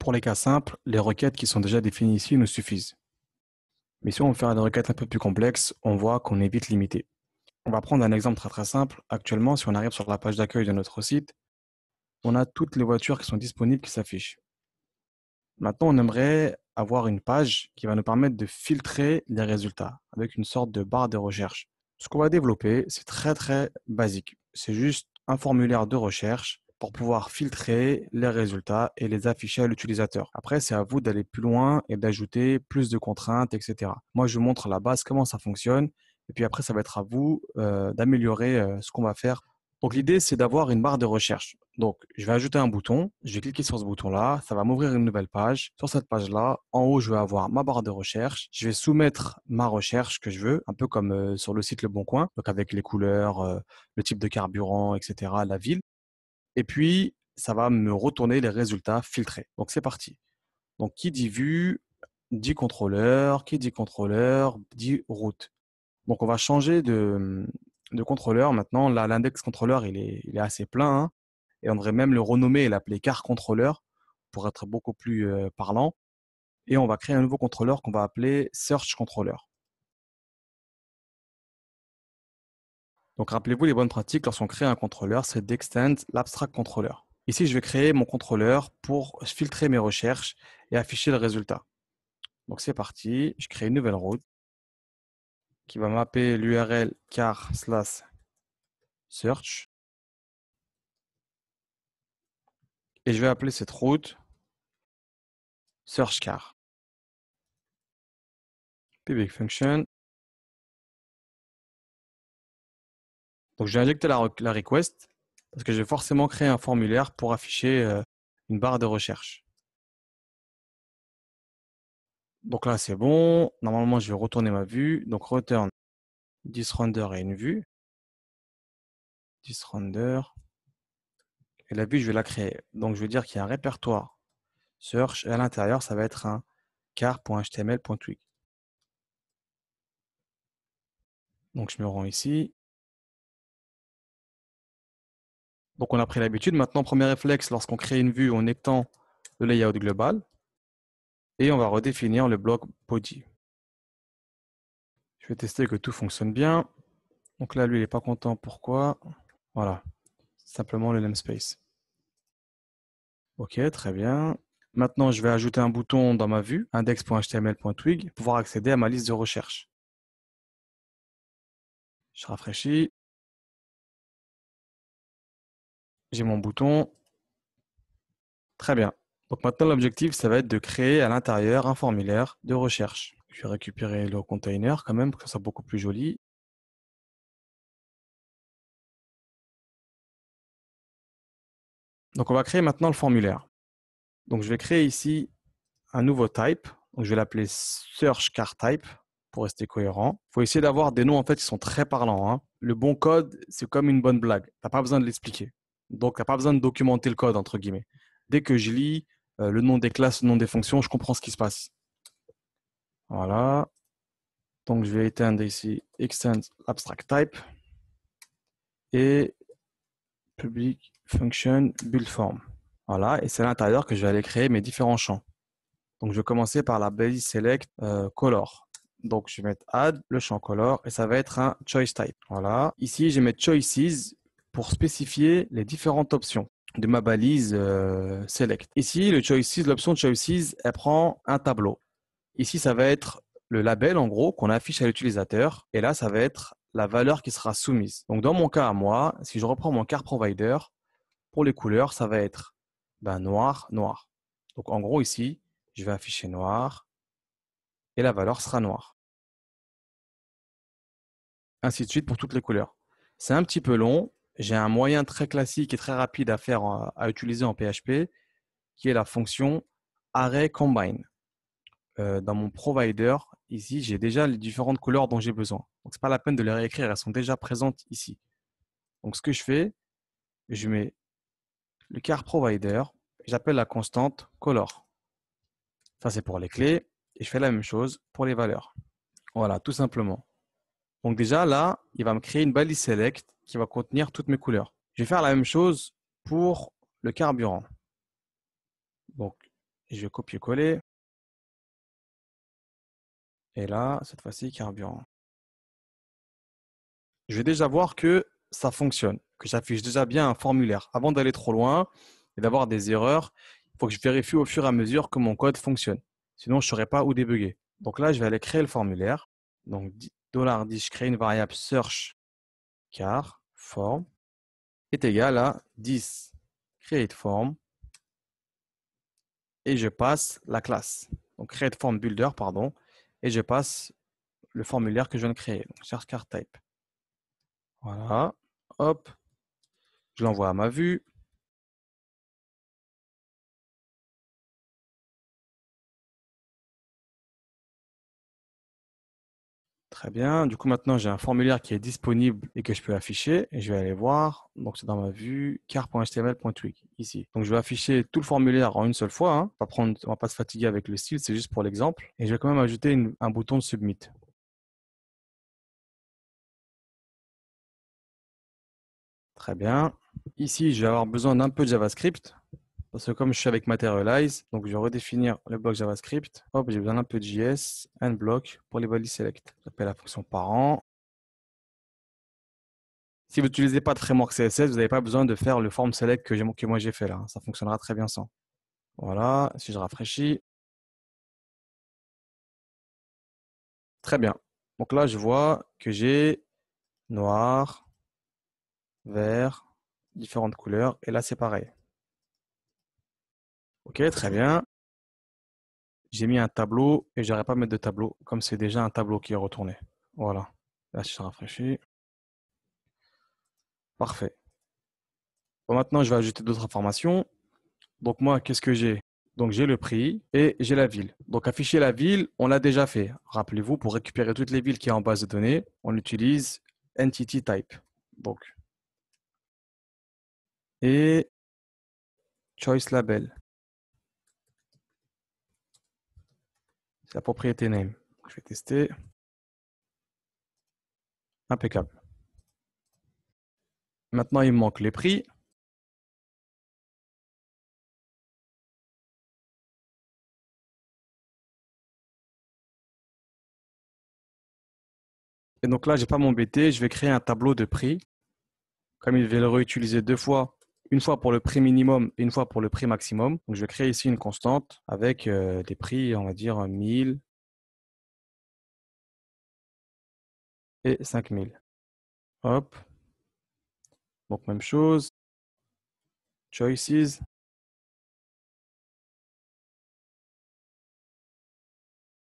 Pour les cas simples, les requêtes qui sont déjà définies ici nous suffisent. Mais si on veut faire des requêtes un peu plus complexes, on voit qu'on est vite limité. On va prendre un exemple très simple. Actuellement, si on arrive sur la page d'accueil de notre site, on a toutes les voitures qui sont disponibles qui s'affichent. Maintenant, on aimerait avoir une page qui va nous permettre de filtrer les résultats avec une sorte de barre de recherche. Ce qu'on va développer, c'est très basique. C'est juste un formulaire de recherche pour pouvoir filtrer les résultats et les afficher à l'utilisateur. Après, c'est à vous d'aller plus loin et d'ajouter plus de contraintes, etc. Moi, je vous montre la base, comment ça fonctionne. Et puis après, ça va être à vous d'améliorer ce qu'on va faire. Donc, l'idée, c'est d'avoir une barre de recherche. Donc, je vais ajouter un bouton. Je vais cliquer sur ce bouton-là. Ça va m'ouvrir une nouvelle page. Sur cette page-là, en haut, je vais avoir ma barre de recherche. Je vais soumettre ma recherche que je veux, un peu comme sur le site Le Bon Coin, donc avec les couleurs, le type de carburant, etc., la ville. Et puis, ça va me retourner les résultats filtrés. Donc, c'est parti. Donc, qui dit vue, dit contrôleur. Qui dit contrôleur, dit route. Donc, on va changer de contrôleur. Maintenant, là, l'index contrôleur, il est assez plein, hein, et on devrait même le renommer et l'appeler car contrôleur pour être beaucoup plus parlant. Et on va créer un nouveau contrôleur qu'on va appeler search controller. Donc, rappelez-vous les bonnes pratiques lorsqu'on crée un contrôleur, c'est d'extend l'abstract controller. Ici, je vais créer mon contrôleur pour filtrer mes recherches et afficher le résultat. Donc, c'est parti. Je crée une nouvelle route qui va mapper l'URL car/search. Et je vais appeler cette route search car. Public function. Donc, je vais injecter la request parce que je vais forcément créer un formulaire pour afficher une barre de recherche. Donc là, c'est bon. Normalement, je vais retourner ma vue. Donc, return thisRender et une vue. ThisRender. Et la vue, je vais la créer. Donc, je vais dire qu'il y a un répertoire search et à l'intérieur, ça va être un car.html.twig. Donc, je me rends ici. Donc, on a pris l'habitude. Maintenant, premier réflexe, lorsqu'on crée une vue, on étend le layout global et on va redéfinir le bloc body. Je vais tester que tout fonctionne bien. Donc là, lui, il n'est pas content. Pourquoi? Voilà, simplement le namespace. Ok, très bien. Maintenant, je vais ajouter un bouton dans ma vue, index.html.twig, pour pouvoir accéder à ma liste de recherche. Je rafraîchis. J'ai mon bouton. Très bien. Donc maintenant, l'objectif, ça va être de créer à l'intérieur un formulaire de recherche. Je vais récupérer le container quand même, pour que ça soit beaucoup plus joli. Donc on va créer maintenant le formulaire. Donc je vais créer ici un nouveau type. Donc je vais l'appeler search car type pour rester cohérent. Il faut essayer d'avoir des noms en fait qui sont très parlants, hein. Le bon code, c'est comme une bonne blague. Tu n'as pas besoin de l'expliquer. Donc tu n'as pas besoin de documenter le code, entre guillemets. Dès que je lis le nom des classes, le nom des fonctions, je comprends ce qui se passe. Voilà. Donc je vais éteindre ici extend abstract type et public function build form. Voilà, et c'est à l'intérieur que je vais aller créer mes différents champs. Donc je vais commencer par la base select color. Donc je vais mettre add le champ color et ça va être un choice type. Voilà. Ici, je vais mettre choices pour spécifier les différentes options de ma balise select. Ici, le choices, l'option choices, elle prend un tableau. Ici, ça va être le label en gros qu'on affiche à l'utilisateur et là, ça va être la valeur qui sera soumise. Donc dans mon cas à moi, si je reprends mon car provider, pour les couleurs, ça va être noir, noir. Donc en gros ici, je vais afficher noir et la valeur sera noire. Ainsi de suite pour toutes les couleurs. C'est un petit peu long. J'ai un moyen très classique et très rapide à faire, à utiliser en PHP, qui est la fonction arrayCombine. Dans mon provider, ici, j'ai déjà les différentes couleurs dont j'ai besoin. Donc, ce n'est pas la peine de les réécrire, elles sont déjà présentes ici. Donc, ce que je fais, je mets le car provider, j'appelle la constante color. Ça, c'est pour les clés. Et je fais la même chose pour les valeurs. Voilà, tout simplement. Donc déjà, là, il va me créer une balise select qui va contenir toutes mes couleurs. Je vais faire la même chose pour le carburant. Donc, Je vais copier-coller. Et là, cette fois-ci, carburant. Je vais déjà voir que ça fonctionne, que j'affiche déjà bien un formulaire. Avant d'aller trop loin et d'avoir des erreurs, il faut que je vérifie au fur et à mesure que mon code fonctionne. Sinon, je ne saurais pas où débugger. Donc là, je vais aller créer le formulaire. Donc, $10, je crée une variable search car form est égal à 10 create form et je passe la classe. Donc, create form builder, pardon, et je passe le formulaire que je viens de créer. Donc, search car type. Voilà. Hop. Je l'envoie à ma vue. Très bien. Du coup, maintenant, j'ai un formulaire qui est disponible et que je peux afficher. Et je vais aller voir. Donc, c'est dans ma vue car.html.twig, ici. Donc, je vais afficher tout le formulaire en une seule fois, hein. On va pas se fatiguer avec le style, c'est juste pour l'exemple. Et je vais quand même ajouter un bouton de submit. Très bien. Ici, je vais avoir besoin d'un peu de JavaScript. Parce que comme je suis avec Materialize, donc je vais redéfinir le bloc JavaScript. Hop, j'ai besoin d'un peu de JS, un bloc pour les body select. J'appelle la fonction parent. Si vous n'utilisez pas de framework CSS, vous n'avez pas besoin de faire le form select que moi j'ai fait là. Ça fonctionnera très bien sans. Voilà, si je rafraîchis. Très bien. Donc là, je vois que j'ai noir, vert, différentes couleurs. Et là, c'est pareil. Ok, très bien. J'ai mis un tableau et je n'aurais pas à mettre de tableau, comme c'est déjà un tableau qui est retourné. Voilà. Là, si je rafraîchis. Parfait. Bon, maintenant, je vais ajouter d'autres informations. Donc moi, qu'est-ce que j'ai? Donc j'ai le prix et j'ai la ville. Donc afficher la ville, on l'a déjà fait. Rappelez-vous, pour récupérer toutes les villes qui sont en base de données, on utilise entity type. Donc, et choice label. C'est la propriété name. Je vais tester. Impeccable. Maintenant, il me manque les prix. Et donc là, je ne vais pas m'embêter. Je vais créer un tableau de prix. Comme il va le réutiliser deux fois, une fois pour le prix minimum et une fois pour le prix maximum. Donc je vais créer ici une constante avec des prix, on va dire 1000 et 5000. Hop. Donc même chose. Choices.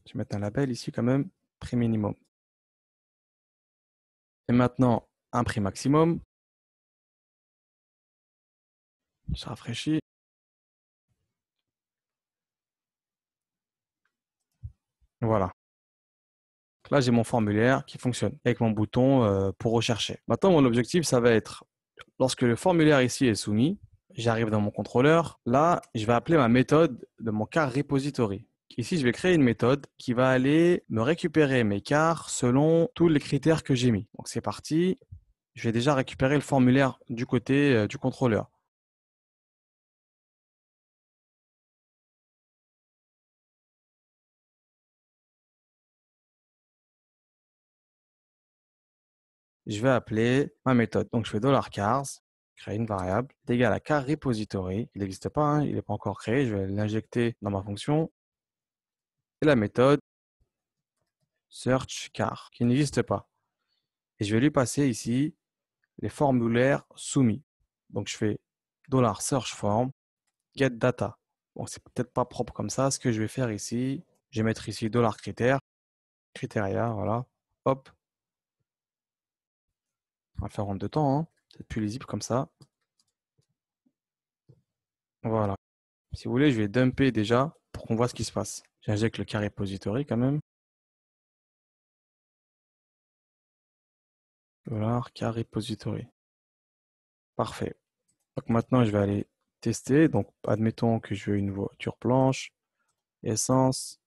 Je vais mettre un label ici quand même. Prix minimum. Et maintenant, un prix maximum. Je rafraîchis. Voilà. Là, j'ai mon formulaire qui fonctionne avec mon bouton pour rechercher. Maintenant, mon objectif, ça va être, lorsque le formulaire ici est soumis, j'arrive dans mon contrôleur. Là, je vais appeler ma méthode de mon car repository. Ici, je vais créer une méthode qui va aller me récupérer mes cars selon tous les critères que j'ai mis. Donc, c'est parti. Je vais déjà récupérer le formulaire du côté du contrôleur. Je vais appeler ma méthode. Donc, je fais $cars, créer une variable, égale à car repository. Il n'existe pas, hein, il n'est pas encore créé. Je vais l'injecter dans ma fonction. Et la méthode search car, qui n'existe pas. Et je vais lui passer ici les formulaires soumis. Donc, je fais $search form, get data. Bon, c'est peut-être pas propre comme ça. Ce que je vais faire ici, je vais mettre ici $critère, criteria, voilà. Hop. On va le faire en deux temps, hein. C'est plus lisible comme ça. Voilà. Si vous voulez, je vais dumper déjà pour qu'on voit ce qui se passe. J'injecte le car repository quand même. Car repository. Parfait. Donc maintenant, je vais aller tester. Donc, admettons que je veux une voiture blanche, essence,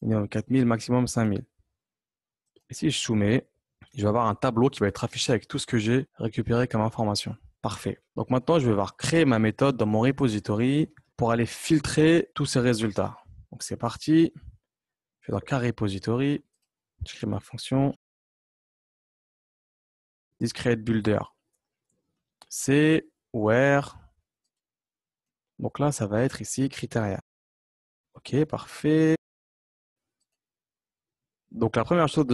minimum 4000, maximum 5000. Et si je soumets, je vais avoir un tableau qui va être affiché avec tout ce que j'ai récupéré comme information. Parfait. Donc maintenant, je vais voir créer ma méthode dans mon repository. pour aller filtrer tous ces résultats. Donc c'est parti. Je vais dans Car Repository. J'écris ma fonction. Discrete Builder. C'est where. Donc là, ça va être ici Criteria. Ok, parfait. Donc la première chose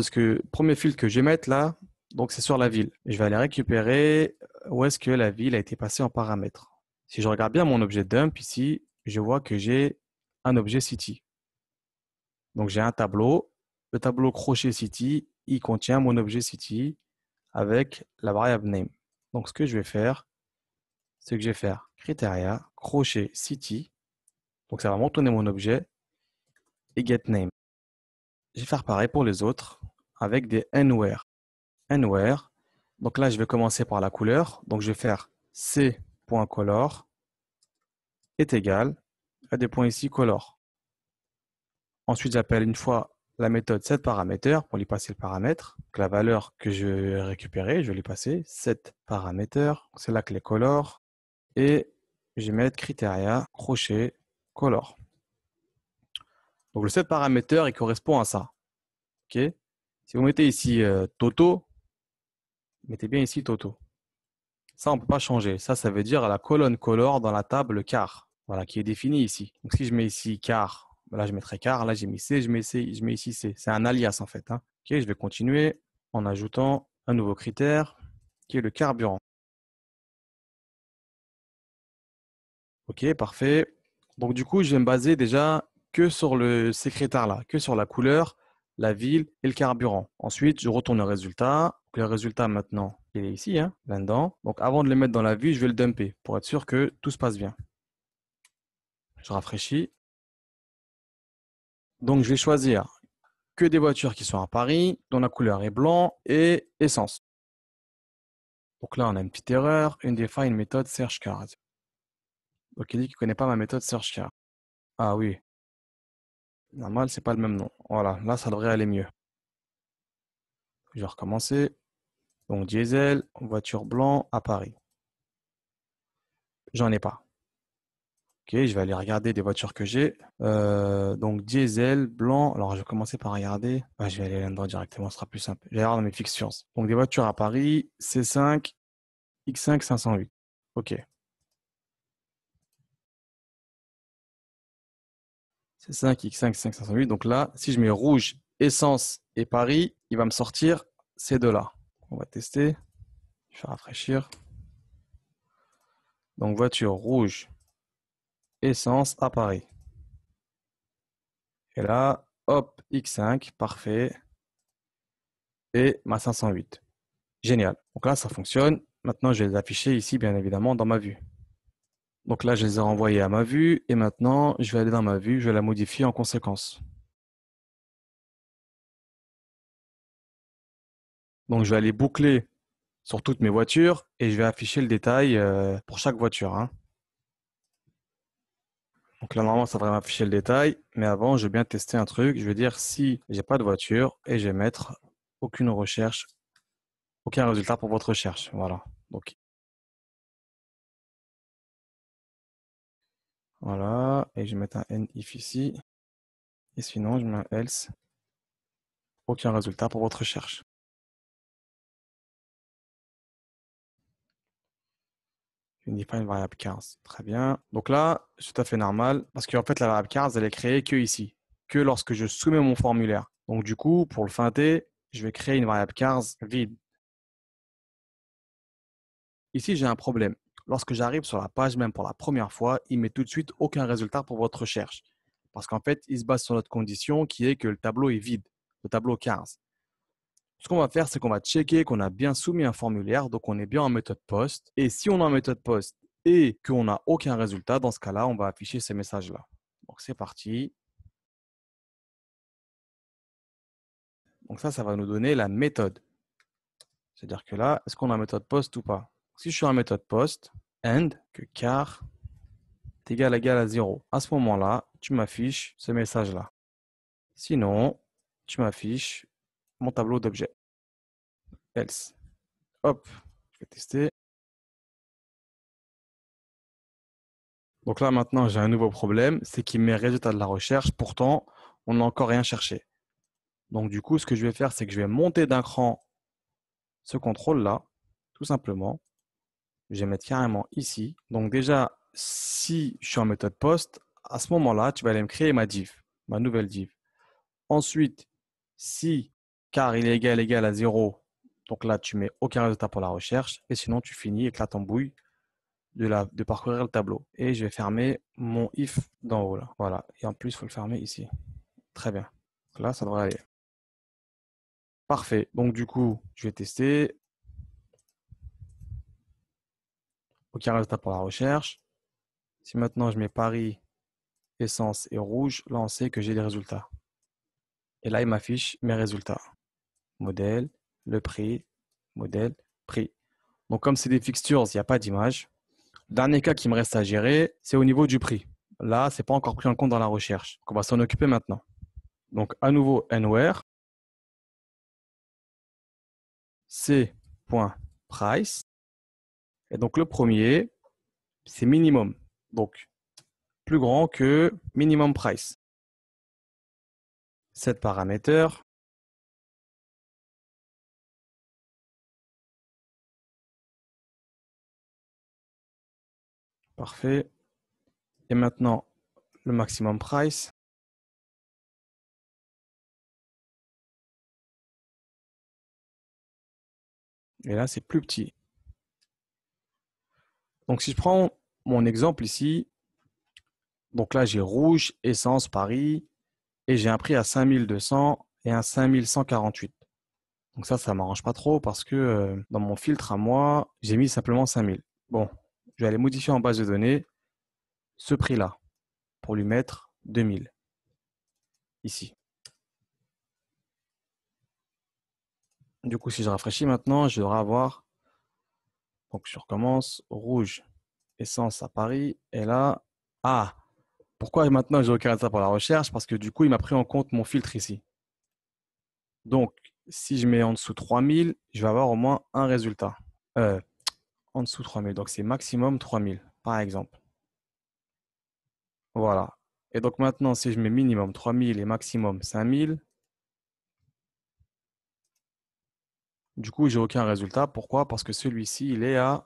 premier filtre que je vais mettre là, donc c'est sur la ville. Je vais aller récupérer où est-ce que la ville a été passée en paramètres. Si je regarde bien mon objet dump ici, je vois que j'ai un objet city. Donc j'ai un tableau. Le tableau crochet city, il contient mon objet city avec la variable name. Donc ce que je vais faire, c'est que je vais faire criteria crochet city. Donc ça va mentionner mon objet et get name. Je vais faire pareil pour les autres avec des anywhere. Anywhere. Donc là, je vais commencer par la couleur. Donc je vais faire c.color est égal à des points ici color. Ensuite, j'appelle une fois la méthode setParameter pour lui passer le paramètre. Donc, la valeur que je vais récupérer, je vais lui passer setParameter. C'est là que les color. Et je vais mettre criteria crochet color. Donc le setParameter, il correspond à ça. Ok. Si vous mettez ici Toto, mettez bien ici Toto. Ça, on ne peut pas changer. Ça veut dire la colonne color dans la table car, voilà, qui est définie ici. Donc, si je mets ici car, là, je mettrai car. Là, j'ai mis C, je mets C, je mets ici C. C'est un alias, en fait. Hein. Ok, je vais continuer en ajoutant un nouveau critère qui est le carburant. Ok, parfait. Donc, du coup, je vais me baser déjà que sur ces critères-là, que sur la couleur, la ville et le carburant. Ensuite, je retourne au résultat. Donc, le résultat maintenant, il est ici, hein, là-dedans. Donc, avant de le mettre dans la vue, je vais le dumper pour être sûr que tout se passe bien. Je rafraîchis. Donc, je vais choisir que des voitures qui sont à Paris, dont la couleur est blanc et essence. Donc là, on a une petite erreur. Une méthode search card. Donc, il dit qu'il ne connaît pas ma méthode search card. Ah oui, normal, c'est pas le même nom. Voilà, là, ça devrait aller mieux. Je vais recommencer. Donc, diesel, voiture blanc à Paris. J'en ai pas. Ok, je vais aller regarder des voitures que j'ai. Donc, diesel, blanc. Alors, je vais commencer par regarder. Ah, je vais aller là-dedans directement, ce sera plus simple. Je vais aller dans mes fixtures. Donc, des voitures à Paris, C5, X5 508. Ok. C5, X5, 508. Donc là, si je mets rouge, essence et Paris, il va me sortir ces deux-là. On va tester. Je vais rafraîchir. Donc, voiture rouge, essence à Paris. Et là, hop, X5, parfait. Et ma 508. Génial. Donc là, ça fonctionne. Maintenant, je vais les afficher ici, bien évidemment, dans ma vue. Donc là, je les ai renvoyés à ma vue. Et maintenant, je vais aller dans ma vue. Je vais la modifier en conséquence. Donc, je vais aller boucler sur toutes mes voitures et je vais afficher le détail pour chaque voiture. Hein. Donc là, normalement, ça devrait m'afficher le détail. Mais avant, je vais bien tester un truc. Je vais dire si j'ai pas de voiture et je vais mettre aucune recherche, aucun résultat pour votre recherche. Voilà. Donc, voilà. Et je vais mettre un N if ici. Et sinon, je mets un else. Aucun résultat pour votre recherche. Unify une variable cars. Très bien. Donc là, c'est tout à fait normal parce qu'en fait, la variable cars, elle est créée que ici, que lorsque je soumets mon formulaire. Donc du coup, pour le feinter, je vais créer une variable cars vide. Ici, j'ai un problème. Lorsque j'arrive sur la page, même pour la première fois, il met tout de suite aucun résultat pour votre recherche. Parce qu'en fait, il se base sur notre condition qui est que le tableau est vide, le tableau cars. Ce qu'on va faire, c'est qu'on va checker qu'on a bien soumis un formulaire, donc on est bien en méthode post. Et si on est en méthode post et qu'on n'a aucun résultat, dans ce cas-là, on va afficher ces messages-là. Donc c'est parti. Donc ça va nous donner la méthode. C'est-à-dire que là, est-ce qu'on a méthode post ou pas? Si je suis en méthode post, end, que car est égal à 0. À ce moment-là, tu m'affiches ce message-là. Sinon, tu m'affiches mon tableau d'objets. Else. Hop, je vais tester. Donc là, maintenant, j'ai un nouveau problème, c'est qu'il met résultat de la recherche. Pourtant, on n'a encore rien cherché. Donc du coup, ce que je vais faire, c'est que je vais monter d'un cran ce contrôle-là, tout simplement. Je vais mettre carrément ici. Donc déjà, si je suis en méthode post, à ce moment-là, tu vas aller me créer ma div, ma nouvelle div. Ensuite, si car il est égal à 0, donc là, tu mets aucun résultat pour la recherche. Et sinon, tu finis avec la tambouille de parcourir le tableau. Et je vais fermer mon if d'en haut là. Voilà. Et en plus, il faut le fermer ici. Très bien. Donc là, ça devrait aller. Parfait. Donc du coup, je vais tester. Aucun résultat pour la recherche. Si maintenant je mets Paris, essence et rouge, là on sait que j'ai les résultats. Et là, il m'affiche mes résultats. Modèle, le prix, modèle, prix. Donc comme c'est des fixtures, il n'y a pas d'image. Dernier cas qui me reste à gérer, c'est au niveau du prix. Là, c'est pas encore pris en compte dans la recherche. Donc, on va s'en occuper maintenant. Donc à nouveau, anywhere, c.price. Et donc le premier, c'est minimum. Donc plus grand que minimum price. Set paramètre. Parfait. Et maintenant, le maximum price. Et là, c'est plus petit. Donc, si je prends mon exemple ici, donc là, j'ai rouge, essence, Paris, et j'ai un prix à 5200 et un 5148. Donc ça m'arrange pas trop parce que dans mon filtre à moi, j'ai mis simplement 5000. Bon, je vais aller modifier en base de données ce prix-là pour lui mettre 2000 ici. Du coup, si je rafraîchis maintenant, je devrais avoir, donc je recommence, rouge, essence à Paris, et là, ah, pourquoi maintenant j'ai aucun résultat pour la recherche? Parce que du coup, il m'a pris en compte mon filtre ici. Donc, si je mets en dessous 3000, je vais avoir au moins un résultat. Euh, En dessous 3000, donc c'est maximum 3000, par exemple. Voilà. Et donc maintenant, si je mets minimum 3000 et maximum 5000, du coup, j'ai aucun résultat. Pourquoi? Parce que celui-ci, il est à,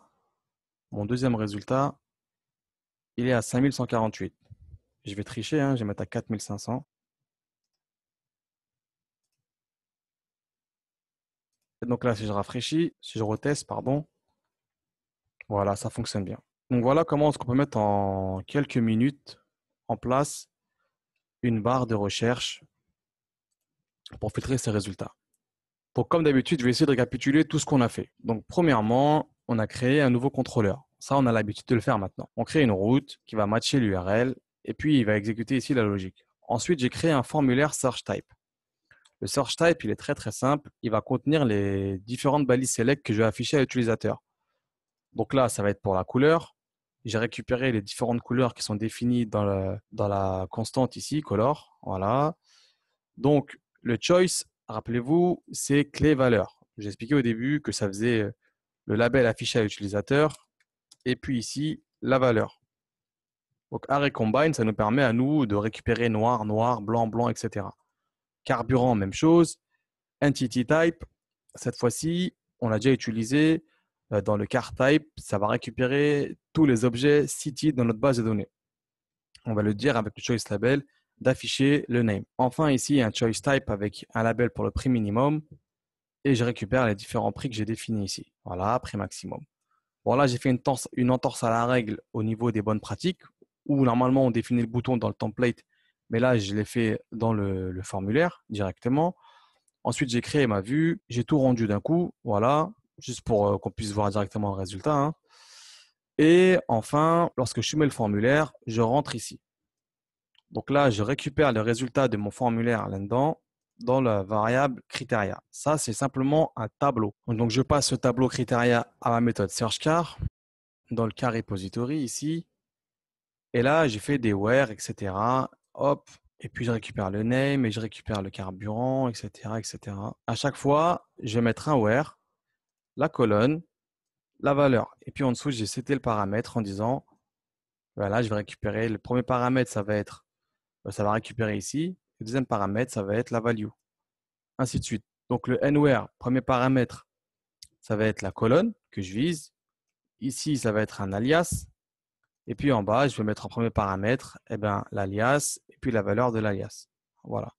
mon deuxième résultat, il est à 5148. Je vais tricher, hein, je vais mettre à 4500. Et donc là, si je rafraîchis, si je reteste, pardon, voilà, ça fonctionne bien. Donc voilà comment est-ce qu'on peut mettre en quelques minutes en place une barre de recherche pour filtrer ces résultats. Donc comme d'habitude, je vais essayer de récapituler tout ce qu'on a fait. Donc premièrement, on a créé un nouveau contrôleur. Ça, on a l'habitude de le faire maintenant. On crée une route qui va matcher l'URL et puis il va exécuter ici la logique. Ensuite, j'ai créé un formulaire search type. Le search type, il est très très simple. Il va contenir les différentes balises select que je vais afficher à l'utilisateur. Donc là, ça va être pour la couleur. J'ai récupéré les différentes couleurs qui sont définies dans la constante ici, color. Voilà. Donc, le choice, rappelez-vous, c'est clé-valeur. J'ai expliqué au début que ça faisait le label affiché à l'utilisateur et puis ici, la valeur. Donc, array combine, ça nous permet à nous de récupérer noir, noir, blanc, blanc, etc. Carburant, même chose. Entity type, cette fois-ci, on l'a déjà utilisé dans le car type. Ça va récupérer tous les objets cités dans notre base de données. On va le dire avec le choice label d'afficher le name. Enfin, ici, un choice type avec un label pour le prix minimum et je récupère les différents prix que j'ai définis ici. Voilà, prix maximum. Bon, là, j'ai fait une entorse à la règle au niveau des bonnes pratiques où normalement on définit le bouton dans le template, mais là, je l'ai fait dans le formulaire directement. Ensuite, j'ai créé ma vue, j'ai tout rendu d'un coup, voilà, juste pour qu'on puisse voir directement le résultat, hein. Et enfin, lorsque je soumets le formulaire, je rentre ici. Donc là, je récupère le résultat de mon formulaire là-dedans dans la variable criteria. Ça, c'est simplement un tableau. Donc, je passe ce tableau criteria à ma méthode searchCar dans le car repository ici. Et là, j'ai fait des where, etc. Hop. Et puis, je récupère le name et je récupère le carburant, etc., etc. À chaque fois, je vais mettre un where, la colonne, la valeur. Et puis, en dessous, j'ai seté le paramètre en disant Voilà, je vais récupérer le premier paramètre, ça va récupérer ici. Le deuxième paramètre, ça va être la value, ainsi de suite. Donc le anywhere, premier paramètre, ça va être la colonne que je vise. Ici, ça va être un alias. Et puis en bas, je vais mettre en premier paramètre eh ben, l'alias et puis la valeur de l'alias. Voilà.